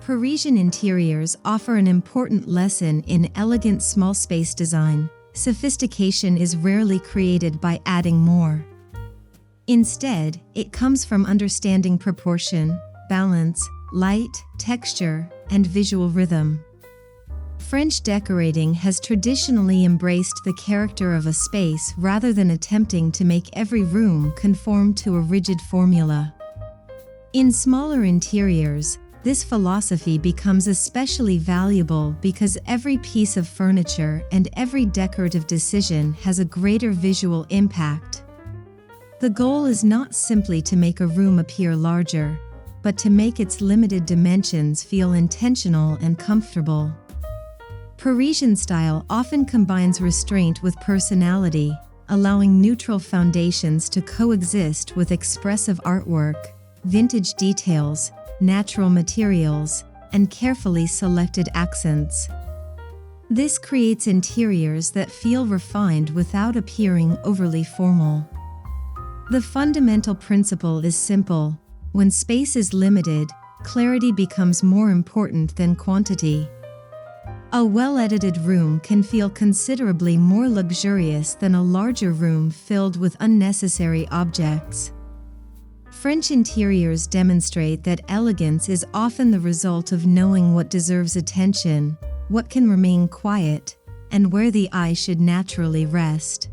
Parisian interiors offer an important lesson in elegant small space design. Sophistication is rarely created by adding more. Instead, it comes from understanding proportion, balance, light, texture, and visual rhythm. French decorating has traditionally embraced the character of a space rather than attempting to make every room conform to a rigid formula. In smaller interiors, this philosophy becomes especially valuable because every piece of furniture and every decorative decision has a greater visual impact. The goal is not simply to make a room appear larger, but to make its limited dimensions feel intentional and comfortable. Parisian style often combines restraint with personality, allowing neutral foundations to coexist with expressive artwork, vintage details, natural materials, and carefully selected accents. This creates interiors that feel refined without appearing overly formal. The fundamental principle is simple: when space is limited, clarity becomes more important than quantity. A well-edited room can feel considerably more luxurious than a larger room filled with unnecessary objects. French interiors demonstrate that elegance is often the result of knowing what deserves attention, what can remain quiet, and where the eye should naturally rest.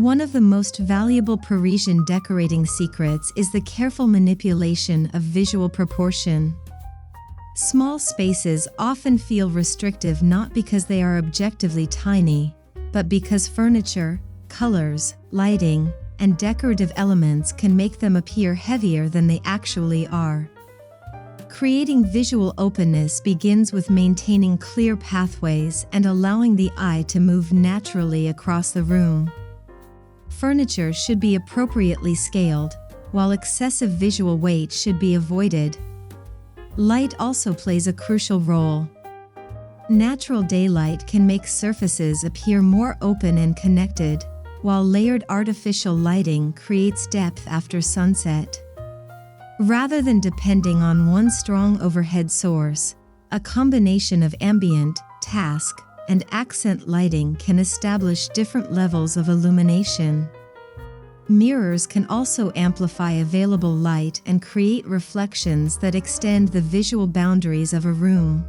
One of the most valuable Parisian decorating secrets is the careful manipulation of visual proportion. Small spaces often feel restrictive not because they are objectively tiny, but because furniture, colors, lighting, and decorative elements can make them appear heavier than they actually are. Creating visual openness begins with maintaining clear pathways and allowing the eye to move naturally across the room. Furniture should be appropriately scaled, while excessive visual weight should be avoided. Light also plays a crucial role. Natural daylight can make surfaces appear more open and connected, while layered artificial lighting creates depth after sunset. Rather than depending on one strong overhead source, a combination of ambient, task, and accent lighting can establish different levels of illumination. Mirrors can also amplify available light and create reflections that extend the visual boundaries of a room.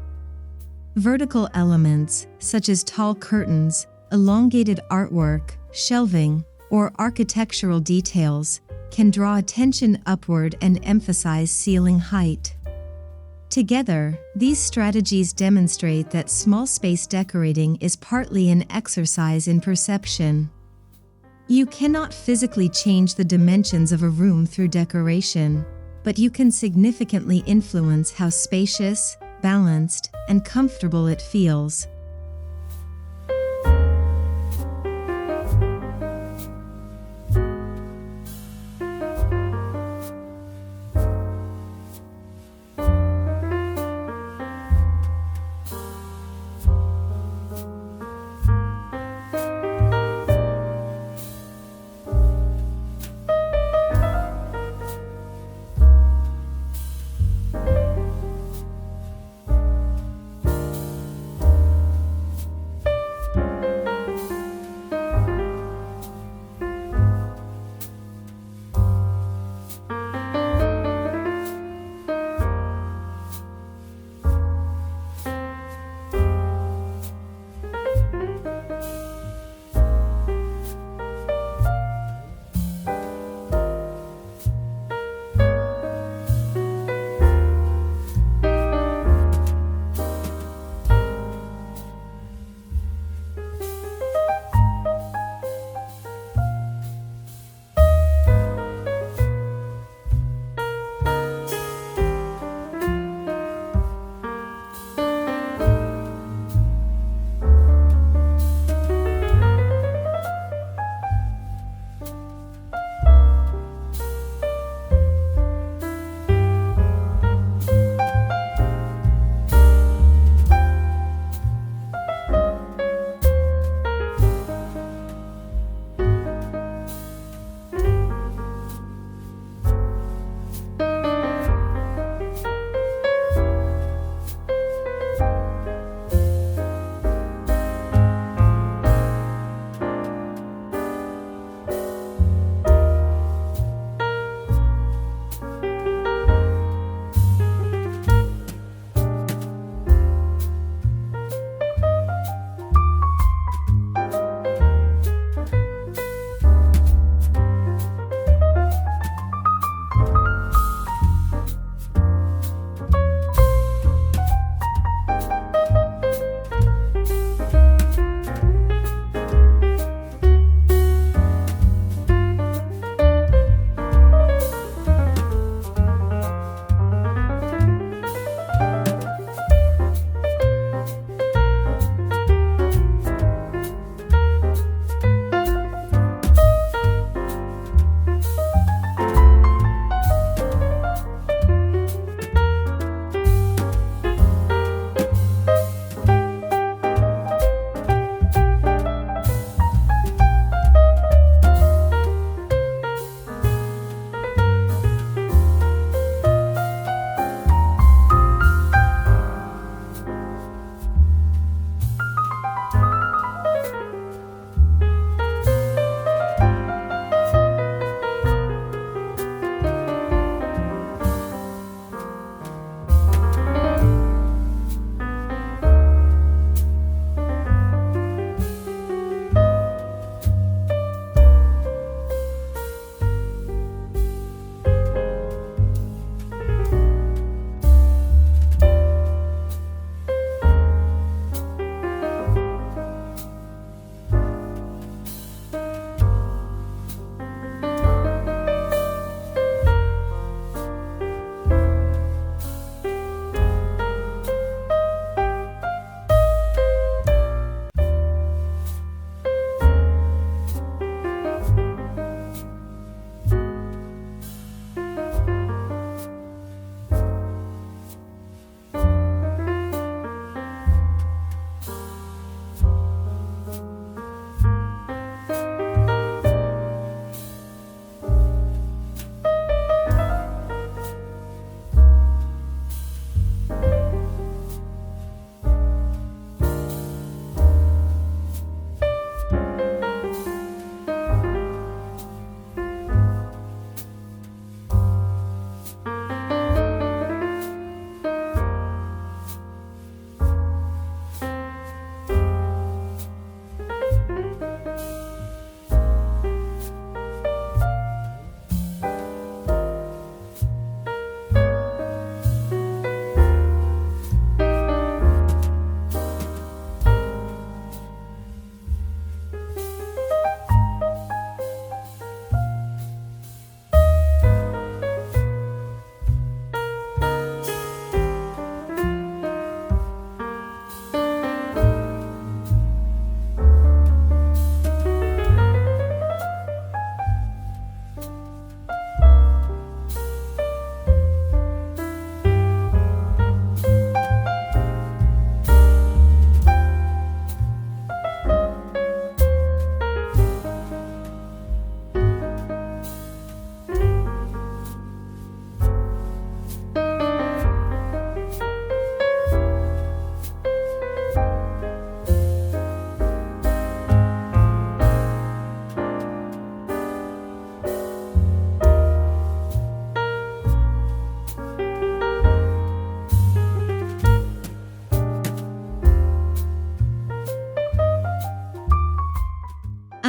Vertical elements, such as tall curtains, elongated artwork, shelving, or architectural details, can draw attention upward and emphasize ceiling height. Together, these strategies demonstrate that small space decorating is partly an exercise in perception. You cannot physically change the dimensions of a room through decoration, but you can significantly influence how spacious, balanced, and comfortable it feels.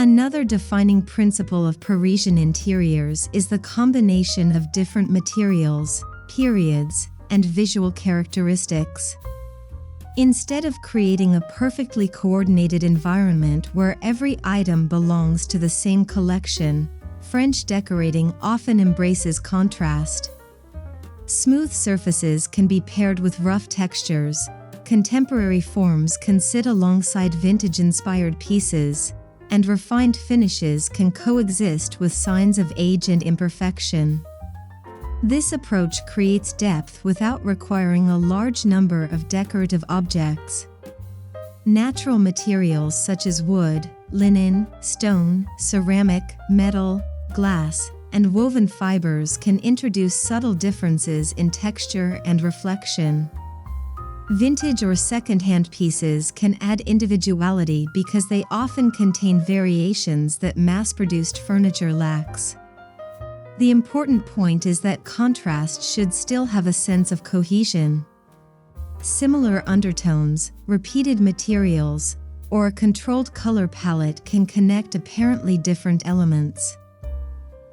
Another defining principle of Parisian interiors is the combination of different materials, periods, and visual characteristics. Instead of creating a perfectly coordinated environment where every item belongs to the same collection, French decorating often embraces contrast. Smooth surfaces can be paired with rough textures, contemporary forms can sit alongside vintage-inspired pieces, and refined finishes can coexist with signs of age and imperfection. This approach creates depth without requiring a large number of decorative objects. Natural materials such as wood, linen, stone, ceramic, metal, glass, and woven fibers can introduce subtle differences in texture and reflection. Vintage or second-hand pieces can add individuality because they often contain variations that mass-produced furniture lacks. The important point is that contrast should still have a sense of cohesion. Similar undertones, repeated materials, or a controlled color palette can connect apparently different elements.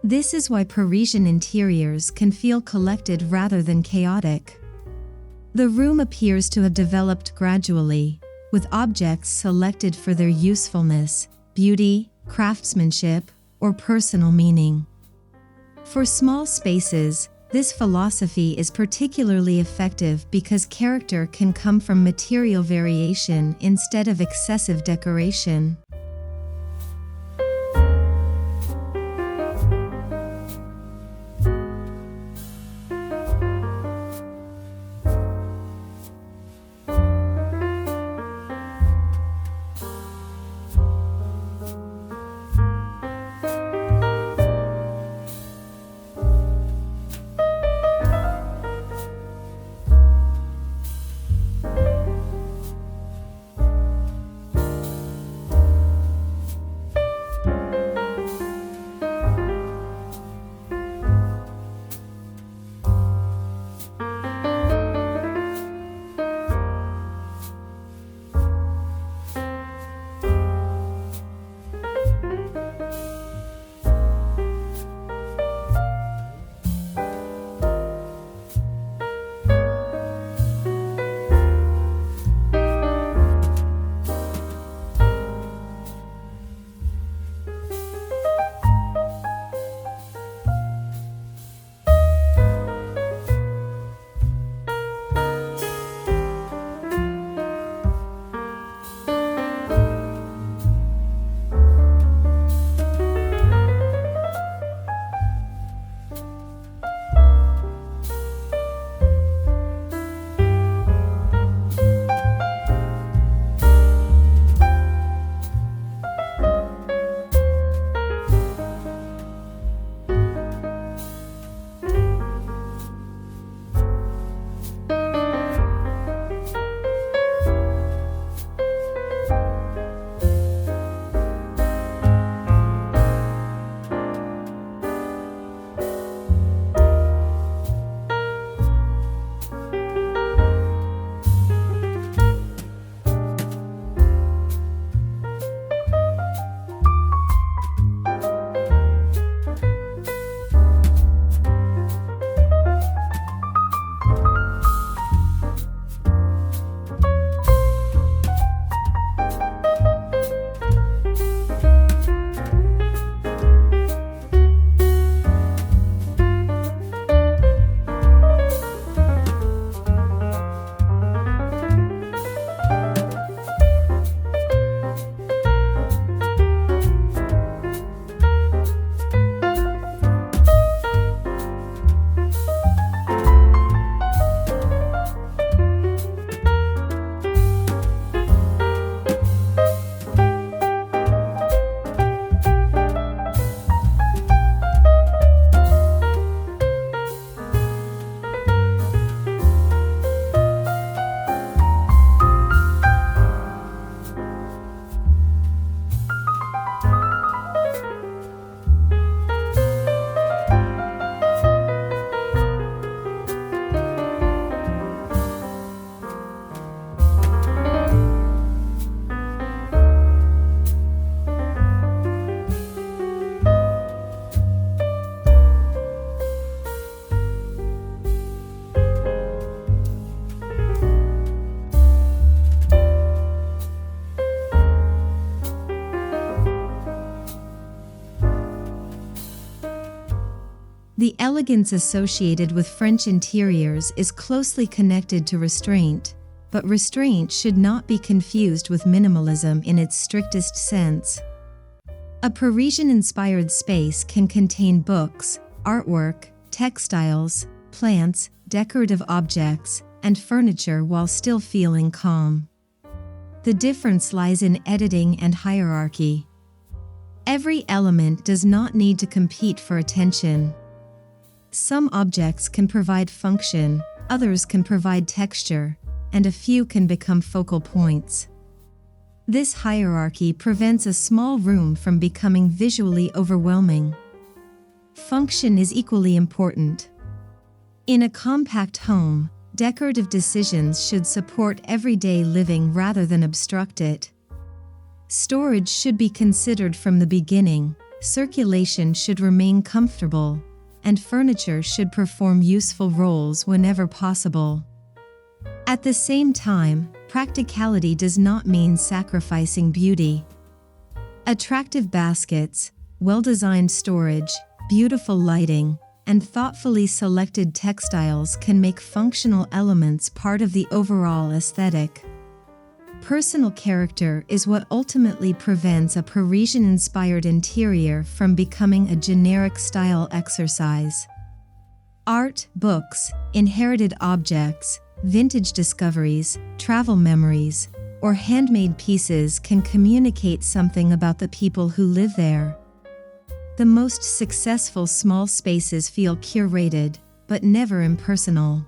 This is why Parisian interiors can feel collected rather than chaotic. The room appears to have developed gradually, with objects selected for their usefulness, beauty, craftsmanship, or personal meaning. For small spaces, this philosophy is particularly effective because character can come from material variation instead of excessive decoration. Elegance associated with French interiors is closely connected to restraint, but restraint should not be confused with minimalism in its strictest sense. A Parisian-inspired space can contain books, artwork, textiles, plants, decorative objects, and furniture while still feeling calm. The difference lies in editing and hierarchy. Every element does not need to compete for attention. Some objects can provide function, others can provide texture, and a few can become focal points. This hierarchy prevents a small room from becoming visually overwhelming. Function is equally important. In a compact home, decorative decisions should support everyday living rather than obstruct it. Storage should be considered from the beginning, circulation should remain comfortable, and furniture should perform useful roles whenever possible. At the same time, practicality does not mean sacrificing beauty. Attractive baskets, well-designed storage, beautiful lighting, and thoughtfully selected textiles can make functional elements part of the overall aesthetic. Personal character is what ultimately prevents a Parisian-inspired interior from becoming a generic style exercise. Art, books, inherited objects, vintage discoveries, travel memories, or handmade pieces can communicate something about the people who live there. The most successful small spaces feel curated, but never impersonal.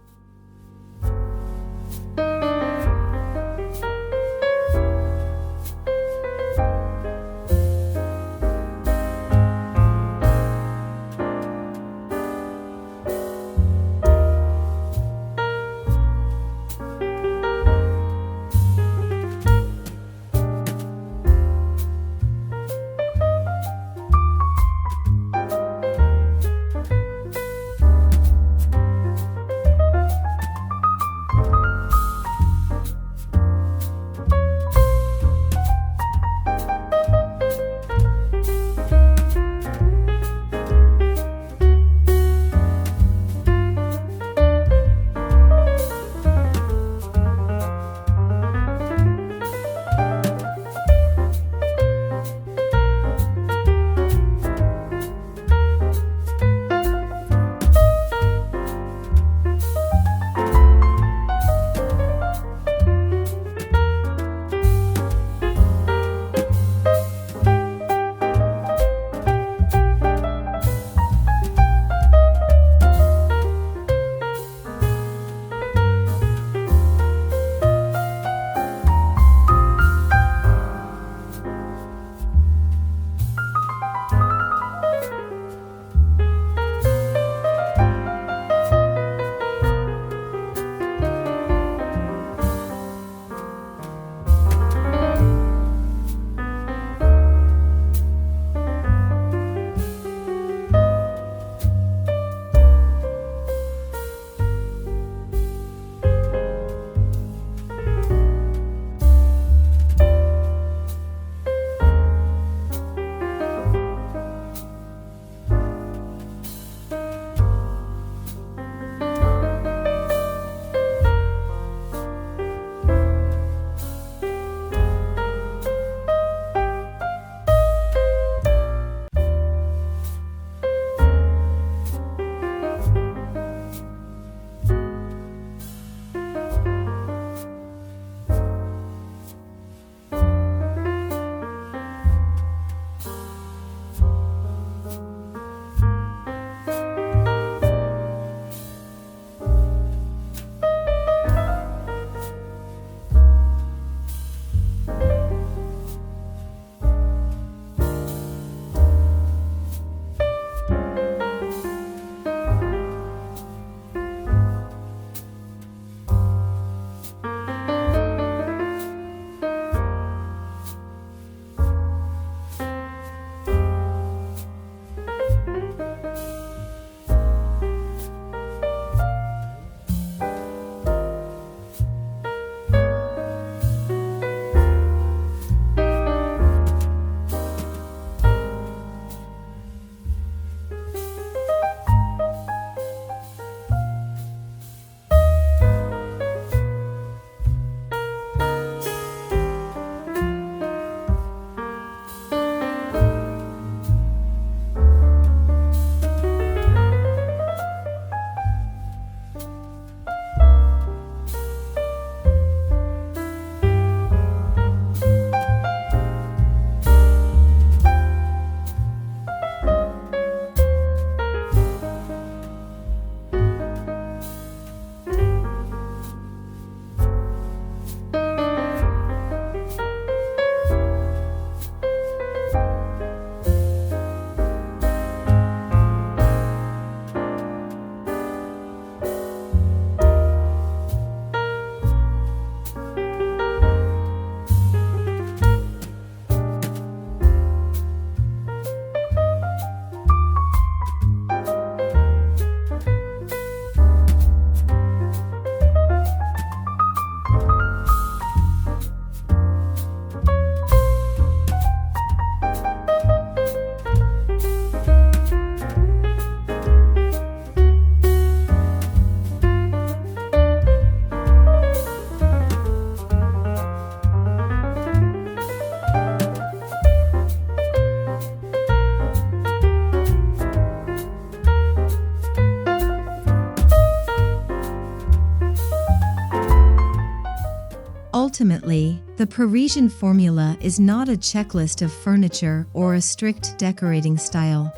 Ultimately, the Parisian formula is not a checklist of furniture or a strict decorating style.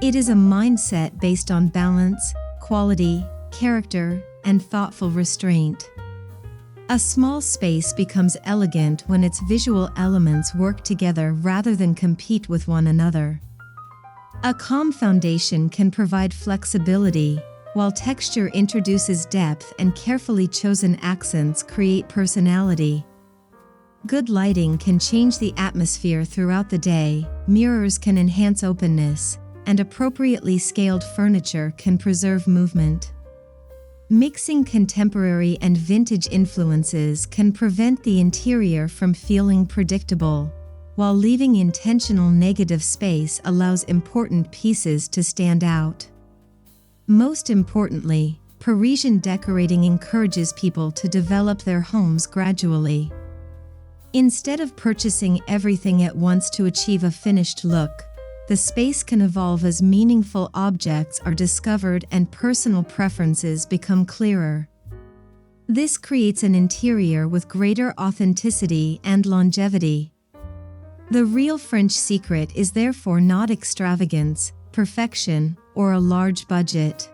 It is a mindset based on balance, quality, character, and thoughtful restraint. A small space becomes elegant when its visual elements work together rather than compete with one another. A calm foundation can provide flexibility, while texture introduces depth and carefully chosen accents create personality. Good lighting can change the atmosphere throughout the day, mirrors can enhance openness, and appropriately scaled furniture can preserve movement. Mixing contemporary and vintage influences can prevent the interior from feeling predictable, while leaving intentional negative space allows important pieces to stand out. Most importantly, Parisian decorating encourages people to develop their homes gradually. Instead of purchasing everything at once to achieve a finished look, the space can evolve as meaningful objects are discovered and personal preferences become clearer. This creates an interior with greater authenticity and longevity. The real French secret is therefore not extravagance, perfection, or a large budget.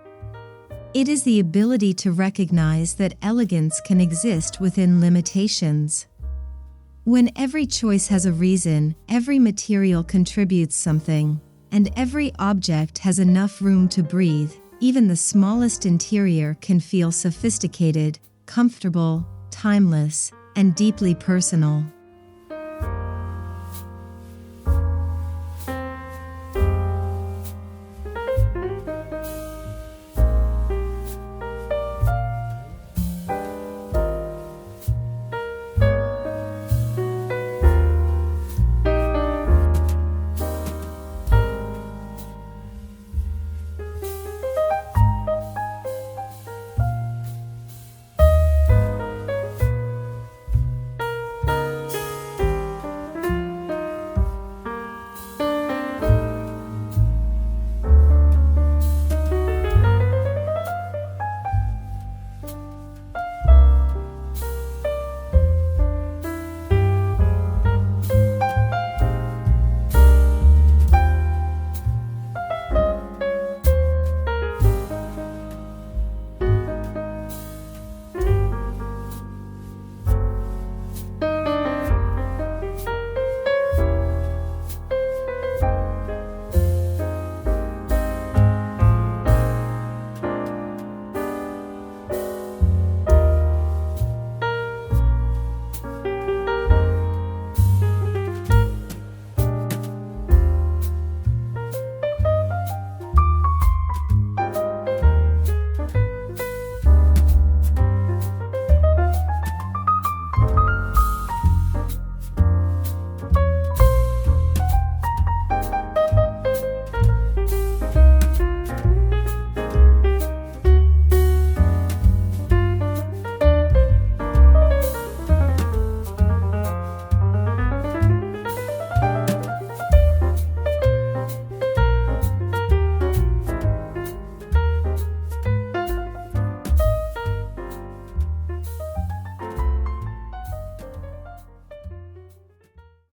It is the ability to recognize that elegance can exist within limitations. When every choice has a reason, every material contributes something, and every object has enough room to breathe, even the smallest interior can feel sophisticated, comfortable, timeless, and deeply personal.